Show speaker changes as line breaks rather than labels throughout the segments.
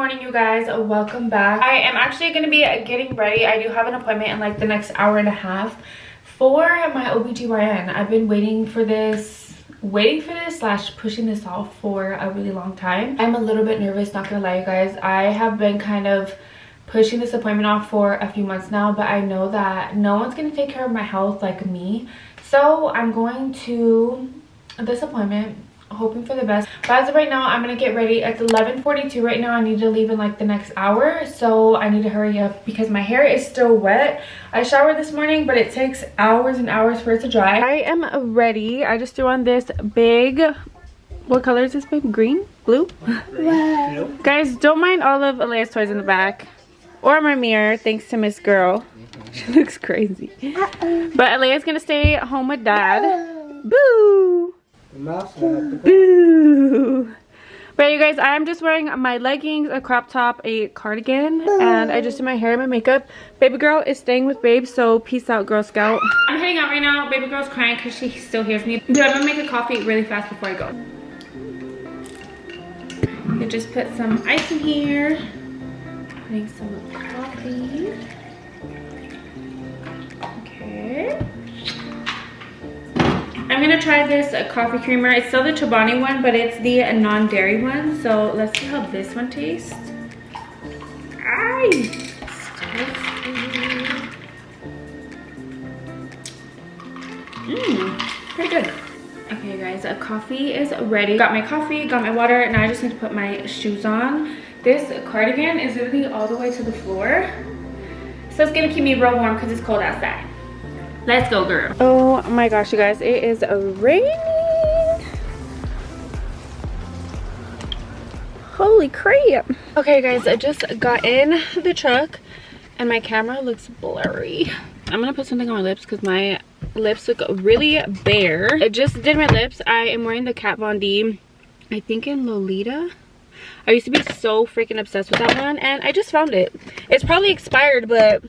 morning, you guys. Welcome back. I am actually going to be getting ready. I do have an appointment in like the next hour and a half for my OBGYN. I've been waiting for this slash pushing this off for a really long time. I'm a little bit nervous, not gonna lie, you guys. I have been kind of pushing this appointment off for a few months now, but I know that no one's gonna take care of my health like me. So I'm going to this appointment hoping for the best, but as of right now I'm gonna get ready. It's 11:42 right now. I need to leave in like the next hour, so I need to hurry up because my hair is still wet. I showered this morning, but it takes hours and hours for it to dry. I am ready. I just threw on this big, what color is this, babe? Green? Blue? Wow. Guys, don't mind all of Alea's toys in the back or my mirror, thanks to Miss Girl. She looks crazy. But Alea's gonna stay home with Dad. Boo! Boo! But you guys, I'm just wearing my leggings, a crop top, a cardigan, and I just did my hair and my makeup. Baby girl is staying with babe, so peace out, Girl Scout. I'm heading out right now. Baby girl's crying because she still hears me. But I'm gonna make a coffee really fast before I go. I just put some ice in here. Putting some coffee. Okay. I'm gonna try this coffee creamer. It's still the Chobani one, but it's the non-dairy one. So let's see how this one tastes. Ay! Pretty good. Okay guys, coffee is ready. Got my coffee, got my water. Now I just need to put my shoes on. This cardigan is literally all the way to the floor. So it's gonna keep me real warm because it's cold outside. Let's go, girl. Oh my gosh, you guys, it is raining. Holy crap. Okay guys, I just got in the truck and my camera looks blurry. I'm gonna put something on my lips because my lips look really bare. I just did my lips. I am wearing the Kat Von D, I think in Lolita. I used to be so freaking obsessed with that one and I just found it. It's probably expired, but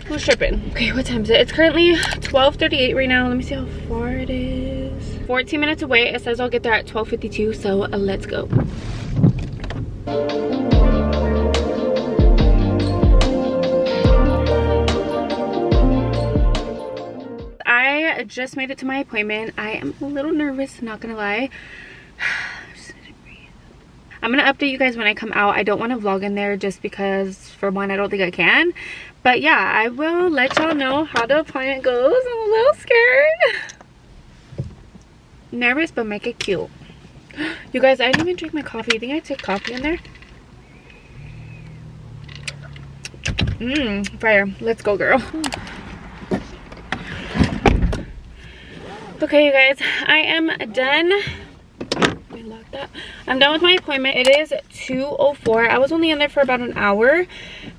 who's tripping? Okay, what time is it? It's currently 12:38 right now. Let me see how far it is. 14 minutes away. It says I'll get there at 12:52, so let's go. I just made it to my appointment. I am a little nervous, not gonna lie. I'm gonna update you guys when I come out. I don't want to vlog in there just because, for one, I don't think I can. But yeah, I will let y'all know how the appointment goes. I'm a little scared. Nervous, but make it cute. You guys, I didn't even drink my coffee. You think I took coffee in there? Fire. Let's go, girl. Okay, you guys, I am done. I'm done with my appointment. It is 2:04. I was only in there for about an hour,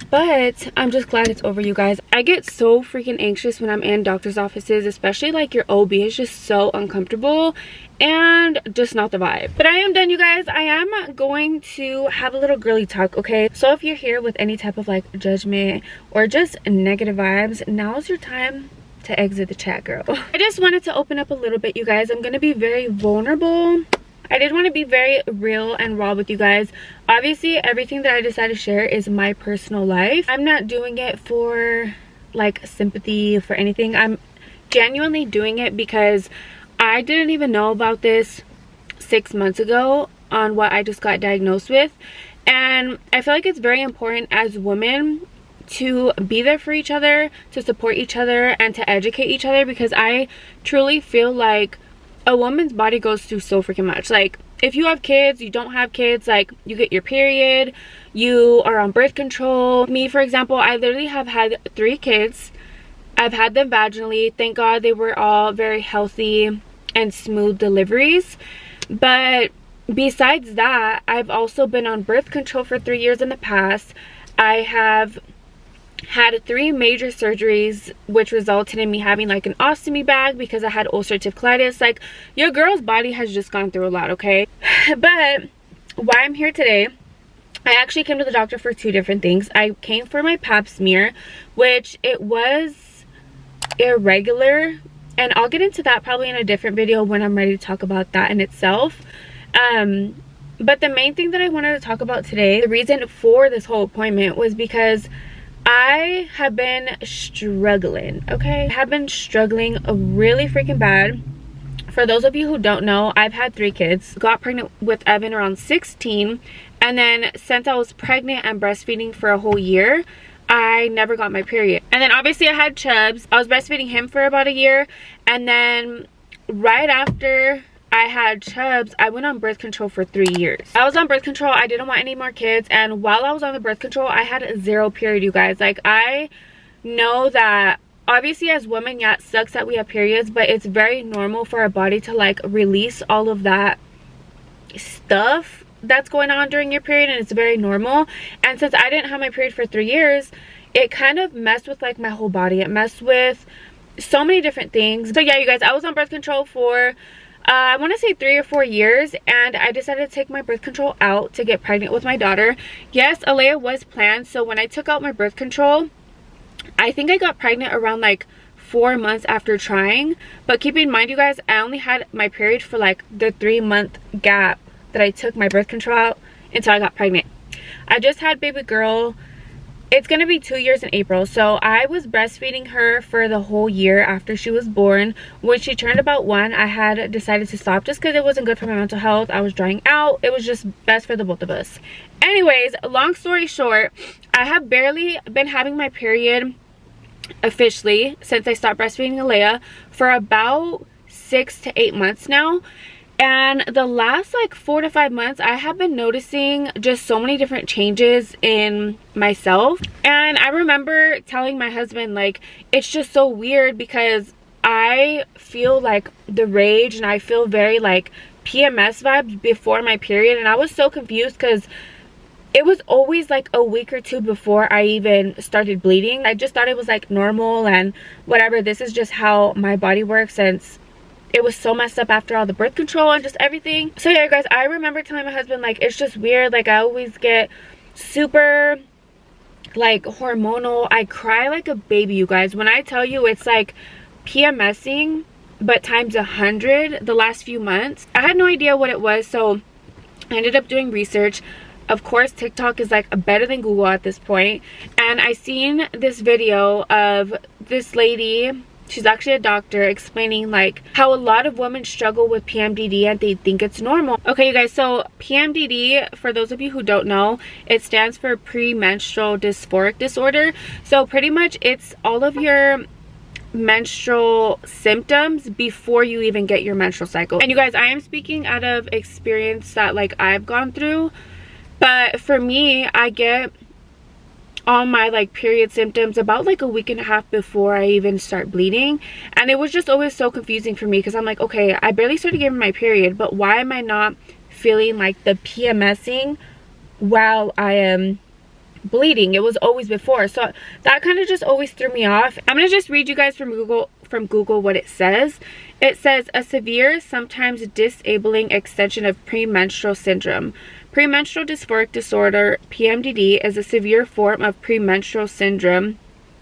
but I'm just glad it's over, you guys. I get so freaking anxious when I'm in doctor's offices, especially like your OB is just so uncomfortable and just not the vibe. But I am done, you guys. I am going to have a little girly talk, okay? So if you're here with any type of like judgment or just negative vibes, now's your time to exit the chat, girl. I just wanted to open up a little bit, you guys. I'm gonna be very vulnerable. I did want to be very real and raw with you guys. Obviously, everything that I decide to share is my personal life. I'm not doing it for like sympathy for anything. I'm genuinely doing it because I didn't even know about this 6 months ago on what I just got diagnosed with. And I feel like it's very important as women to be there for each other, to support each other, and to educate each other, because I truly feel like a woman's body goes through so freaking much. Like, if you have kids, you don't have kids, like, you get your period, you are on birth control. Me, for example, I literally have had 3 kids. I've had them vaginally. Thank God they were all very healthy and smooth deliveries. But besides that, I've also been on birth control for 3 years in the past. I have had 3 major surgeries, which resulted in me having like an ostomy bag because I had ulcerative colitis. Like, your girl's body has just gone through a lot, okay? But why I'm here today, I actually came to the doctor for 2 different things. I came for my pap smear, which it was irregular, and I'll get into that probably in a different video when I'm ready to talk about that in itself. But the main thing that I wanted to talk about today, the reason for this whole appointment, was because I have been struggling, okay? I have been struggling really freaking bad. For those of you who don't know, I've had 3 kids. Got pregnant with Evan around 16. And then since I was pregnant and breastfeeding for a whole year, I never got my period. And then obviously I had Chubbs. I was breastfeeding him for about a year. And then right after I had Chubbs, I went on birth control for 3 years. I was on birth control. I didn't want any more kids. And while I was on the birth control, I had 0 period, you guys. Like, I know that obviously as women, yeah, it sucks that we have periods, but it's very normal for our body to like release all of that stuff that's going on during your period, and it's very normal. And since I didn't have my period for 3 years, it kind of messed with like my whole body. It messed with so many different things. So yeah, you guys, I was on birth control for I want to say 3 or 4 years, and I decided to take my birth control out to get pregnant with my daughter. Yes, Alea was planned. So when I took out my birth control, I think I got pregnant around like 4 months after trying. But keep in mind, you guys, I only had my period for like the 3-month gap that I took my birth control out until I got pregnant. I just had baby girl. It's gonna be 2 years in April. So I was breastfeeding her for the whole year after she was born. When she turned about 1, I had decided to stop just because it wasn't good for my mental health. I was drying out. It was just best for the both of us. Anyways, long story short, I have barely been having my period officially since I stopped breastfeeding Alea for about 6 to 8 months now. And the last like 4 to 5 months, I have been noticing just so many different changes in myself. And I remember telling my husband, like, it's just so weird because I feel like the rage and I feel very like PMS vibes before my period. And I was so confused because it was always like a week or 2 before I even started bleeding. I just thought it was like normal and whatever. This is just how my body works, since it was so messed up after all the birth control and just everything. So yeah, guys, I remember telling my husband, like, it's just weird. Like, I always get super like hormonal. I cry like a baby, you guys. When I tell you, it's like PMSing but times 100 the last few months. I had no idea what it was, so I ended up doing research. Of course, TikTok is like better than Google at this point. And I seen this video of this lady. She's actually a doctor, explaining like how a lot of women struggle with PMDD and they think it's normal. Okay, you guys, so PMDD, for those of you who don't know, it stands for premenstrual dysphoric disorder. So pretty much it's all of your menstrual symptoms before you even get your menstrual cycle. And you guys, I am speaking out of experience that like I've gone through. But for me, I get all my like period symptoms about like a week and a half before I even start bleeding. And it was just always so confusing for me because I'm like, okay, I barely started getting my period, but why am I not feeling like the PMSing while I am bleeding? It was always before. So that kind of just always threw me off. I'm gonna just read you guys from Google what it says. It says a severe, sometimes disabling extension of premenstrual syndrome. Premenstrual dysphoric disorder, PMDD, is a severe form of premenstrual syndrome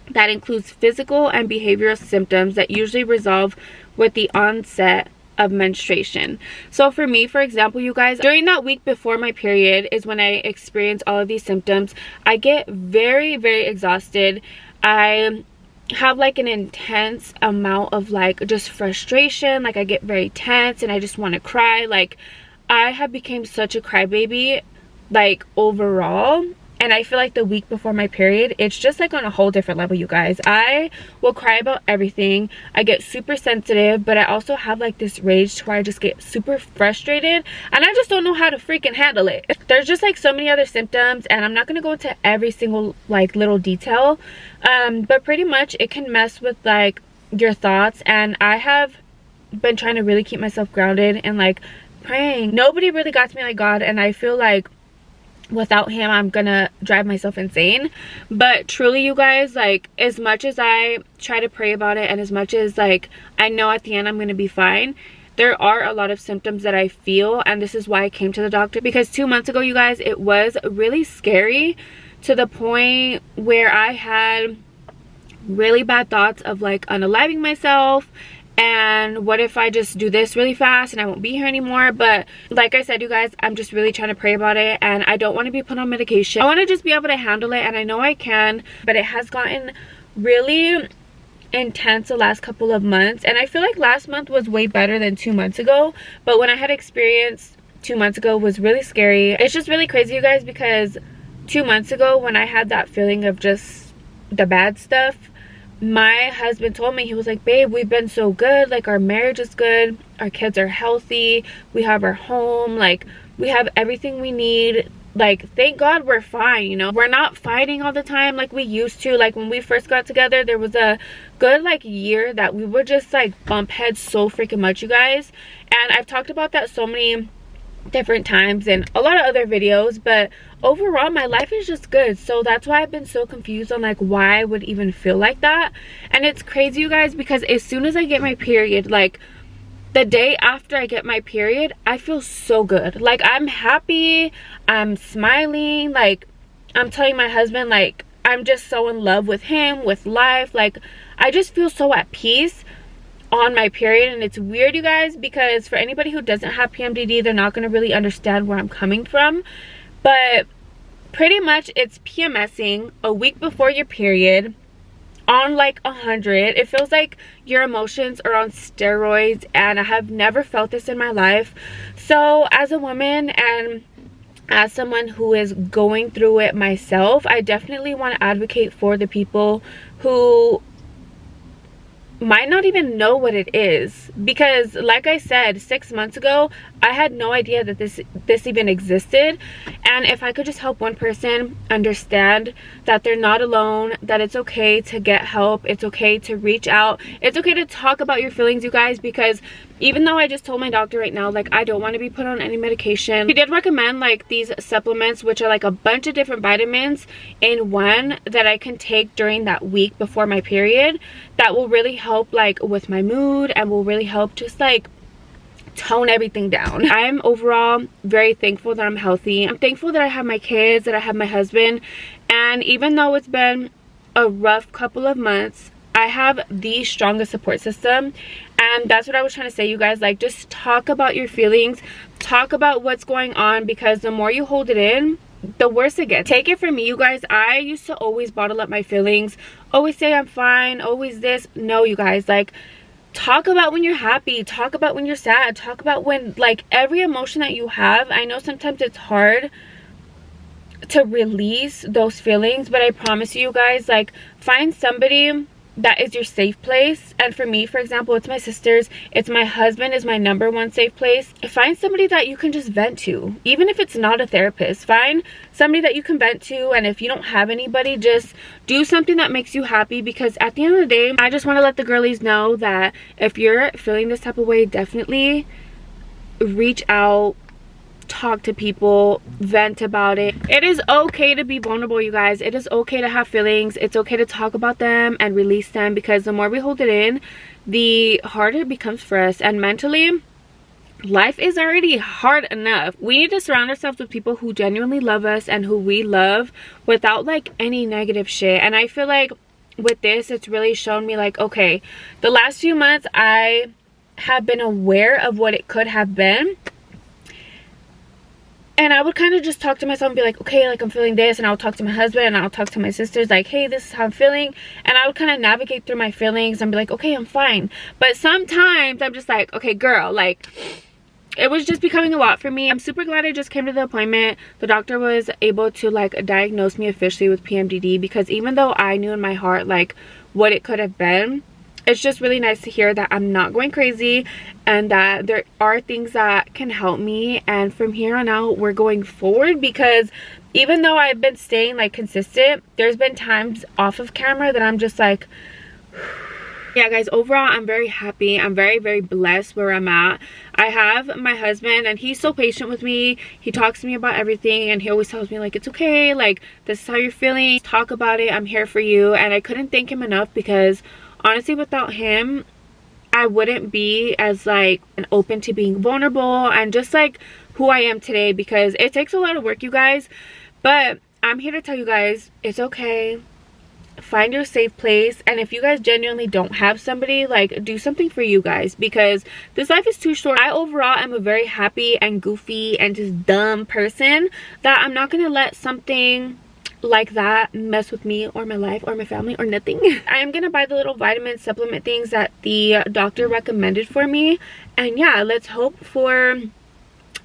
that includes physical and behavioral symptoms that usually resolve with the onset of menstruation. So for me, for example, you guys, during that week before my period is when I experience all of these symptoms. I get very, very exhausted. I have like an intense amount of like just frustration. Like I get very tense and I just want to cry. Like I have become such a crybaby, like overall. And I feel like the week before my period, it's just like on a whole different level, you guys. I will cry about everything. I get super sensitive, but I also have like this rage to where I just get super frustrated and I just don't know how to freaking handle it. There's just like so many other symptoms and I'm not going to go into every single like little detail. But pretty much it can mess with like your thoughts, and I have been trying to really keep myself grounded and like praying. Nobody really got to me like God, and I feel like without him I'm gonna drive myself insane. But truly, you guys, like as much as I try to pray about it and as much as like I know at the end I'm gonna be fine, there are a lot of symptoms that I feel, and this is why I came to the doctor. Because 2 months ago, you guys, it was really scary to the point where I had really bad thoughts of like unaliving myself. and what if I just do this really fast and I won't be here anymore? But like I said, you guys, I'm just really trying to pray about it, and I don't want to be put on medication. I want to just be able to handle it, and I know I can, but it has gotten really intense the last couple of months, and I feel like last month was way better than 2 months ago, but when I had experienced 2 months ago was really scary. It's just really crazy, you guys, because 2 months ago when I had that feeling of just the bad stuff, my husband told me, he was like, babe, we've been so good, like our marriage is good, our kids are healthy, we have our home, like we have everything we need, like thank God we're fine, you know, we're not fighting all the time like we used to. Like when we first got together, there was a good like year that we would just like bump heads so freaking much, you guys, and I've talked about that so many different times in a lot of other videos, but overall my life is just good. So that's why I've been so confused on like why I would even feel like that. And it's crazy, you guys, because as soon as I get my period, like the day after I get my period, I feel so good. Like I'm happy, I'm smiling, like I'm telling my husband like I'm just so in love with him, with life, like I just feel so at peace on my period. And it's weird, you guys, because for anybody who doesn't have PMDD, they're not going to really understand where I'm coming from, but pretty much it's PMSing a week before your period on like 100. It feels like your emotions are on steroids, and I have never felt this in my life. So as a woman and as someone who is going through it myself, I definitely want to advocate for the people who might not even know what it is, because like I said, 6 months ago I had no idea that this even existed. And if I could just help one person understand that they're not alone, that it's okay to get help, it's okay to reach out, it's okay to talk about your feelings, you guys, because even though I just told my doctor right now like I don't want to be put on any medication, he did recommend like these supplements, which are like a bunch of different vitamins in one that I can take during that week before my period, that will really help like with my mood and will really help just like tone everything down. I'm overall very thankful that I'm healthy. I'm thankful that I have my kids, that I have my husband, and even though it's been a rough couple of months, I have the strongest support system. And that's what I was trying to say, you guys, like just talk about your feelings, talk about what's going on, because the more you hold it in, the worse it gets. Take it from me, you guys, I used to always bottle up my feelings, always say I'm fine, always this. No, you guys, like talk about when you're happy, talk about when you're sad, talk about when, like, every emotion that you have. I know sometimes it's hard to release those feelings, but I promise you guys, like, find somebody that is your safe place. And for me, for example, it's my sisters, it's my husband is my #1 safe place. Find somebody that you can just vent to, even if it's not a therapist. Find somebody that you can vent to, and if you don't have anybody, just do something that makes you happy, because at the end of the day, I just want to let the girlies know that if you're feeling this type of way, definitely reach out, talk to people, vent about it. It is okay to be vulnerable, you guys. It is okay to have feelings. It's okay to talk about them and release them, because the more we hold it in, the harder it becomes for us. And mentally, life is already hard enough. We need to surround ourselves with people who genuinely love us and who we love, without like any negative shit. And I feel like with this, it's really shown me like, okay, the last few months I have been aware of what it could have been. And I would kind of just talk to myself and be like, okay, like I'm feeling this, and I'll talk to my husband and I'll talk to my sisters like, hey, this is how I'm feeling, and I would kind of navigate through my feelings and be like, okay, I'm fine. But sometimes I'm just like, okay, girl, like it was just becoming a lot for me. I'm super glad I just came to the appointment. The doctor was able to like diagnose me officially with PMDD, because even though I knew in my heart like what it could have been, it's just really nice to hear that I'm not going crazy and that there are things that can help me. And from here on out, we're going forward, because even though I've been staying like consistent, there's been times off of camera that I'm just like, yeah, guys, overall, I'm very happy. I'm very, very blessed where I'm at. I have my husband, and he's so patient with me. He talks to me about everything, and he always tells me like, it's okay, like this is how you're feeling, talk about it, I'm here for you. And I couldn't thank him enough, because honestly, without him, I wouldn't be as like open to being vulnerable and just like who I am today, because it takes a lot of work, you guys. But I'm here to tell you guys, it's okay. find your safe place. And if you guys genuinely don't have somebody, like, do something for you guys, because this life is too short. I overall am a very happy and goofy and just dumb person that I'm not gonna let something like that mess with me or my life or my family or nothing. I am gonna buy the little vitamin supplement things that the doctor recommended for me, and yeah, let's hope for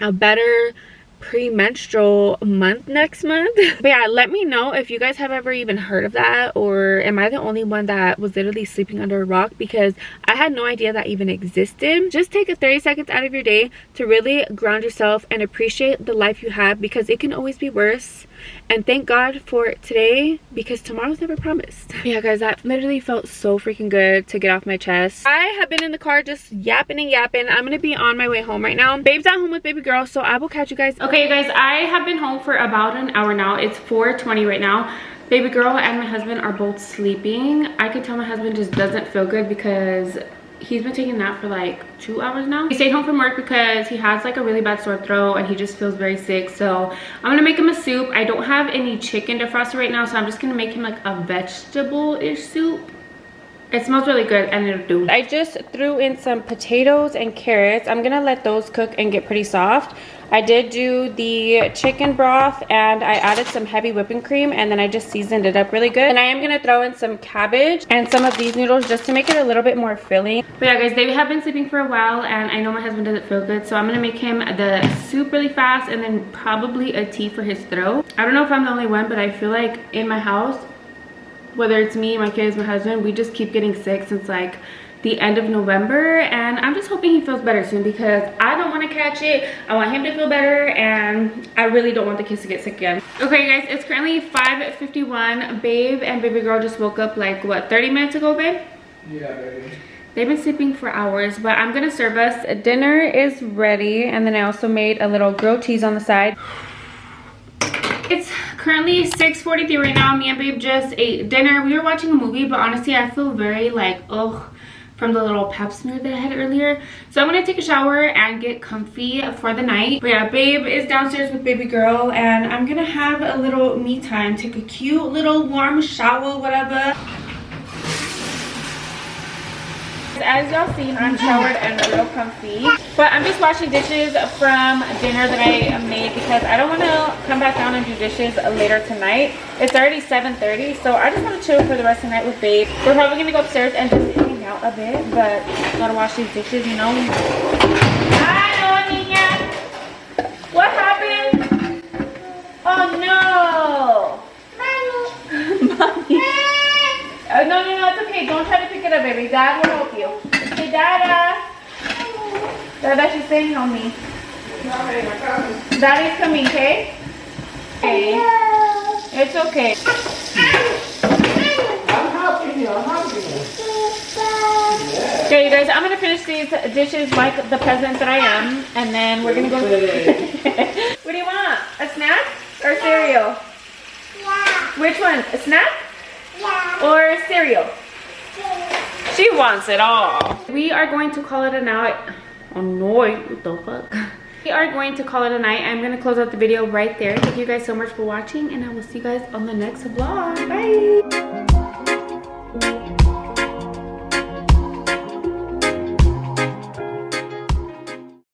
a better premenstrual month next month. But yeah, let me know if you guys have ever even heard of that, or am I the only one that was literally sleeping under a rock, because I had no idea that even existed. Just take a 30 seconds out of your day to really ground yourself and appreciate the life you have, because it can always be worse. And thank God for today, because tomorrow's never promised. But yeah guys, that literally felt so freaking good to get off my chest. I have been in the car just yapping and yapping. I'm gonna be on my way home right now. Babe's at home with baby girl, so I will catch you guys. Okay you guys, I have been home for about an hour now. It's 4:20 right now. Baby girl and my husband are both sleeping. I can tell my husband just doesn't feel good because he's been taking a nap for like 2 hours now. He stayed home from work because he has like a really bad sore throat and he just feels very sick. So I'm gonna make him a soup. I don't have any chicken defrosted right now, so I'm just gonna make him like a vegetable-ish soup. It smells really good and it'll do. I just threw in some potatoes and carrots. I'm gonna let those cook and get pretty soft. I did do the chicken broth and I added some heavy whipping cream, and then I just seasoned it up really good. And I am gonna throw in some cabbage and some of these noodles just to make it a little bit more filling. But yeah guys, they have been sleeping for a while and I know my husband doesn't feel good, so I'm gonna make him the soup really fast and then probably a tea for his throat. I don't know if I'm the only one, but I feel like in my house, whether it's me, my kids, my husband, we just keep getting sick since like the end of November, and I'm just hoping he feels better soon because I don't want to catch it. I want him to feel better and I really don't want the kids to get sick again. Okay guys, it's currently 5:51. Babe and baby girl just woke up like what, 30 minutes ago, babe?
Yeah, baby.
They've been sleeping for hours, but I'm gonna serve us. Dinner is ready, and then I also made a little grilled cheese on the side. It's currently 6:43 right now. Me and babe just ate dinner. We were watching a movie, but honestly I feel very like ugh from the little pap smear that I had earlier. So I'm gonna take a shower and get comfy for the night. But yeah, babe is downstairs with baby girl and I'm gonna have a little me time, take a cute little warm shower, whatever. As y'all seen, I'm showered and real comfy, but I'm just washing dishes from dinner that I made because I don't want to come back down and do dishes later tonight. It's already 7:30, so I just want to chill for the rest of the night with babe. We're probably gonna go upstairs and just hang out a bit, but gotta wash these dishes, you know. Hi, niña. What happened? Oh no. Mommy. No, it's okay. Don't try to pick it up, baby. Dad will help you. Hey, Dada. Dada, she's saying help me. Daddy's coming, okay? Okay. It's okay.
I'm helping you.
Okay, you guys, I'm going to finish these dishes like the peasant that I am, and then we're going to go. What do you want? A snack or cereal?
Yeah.
Which one? A snack?
Yeah.
Or cereal? She wants it all. We are going to call it a night. Oh no, what the fuck? We are going to call it a night. I'm going to close out the video right there. Thank you guys so much for watching, and I will see you guys on the next vlog. Bye.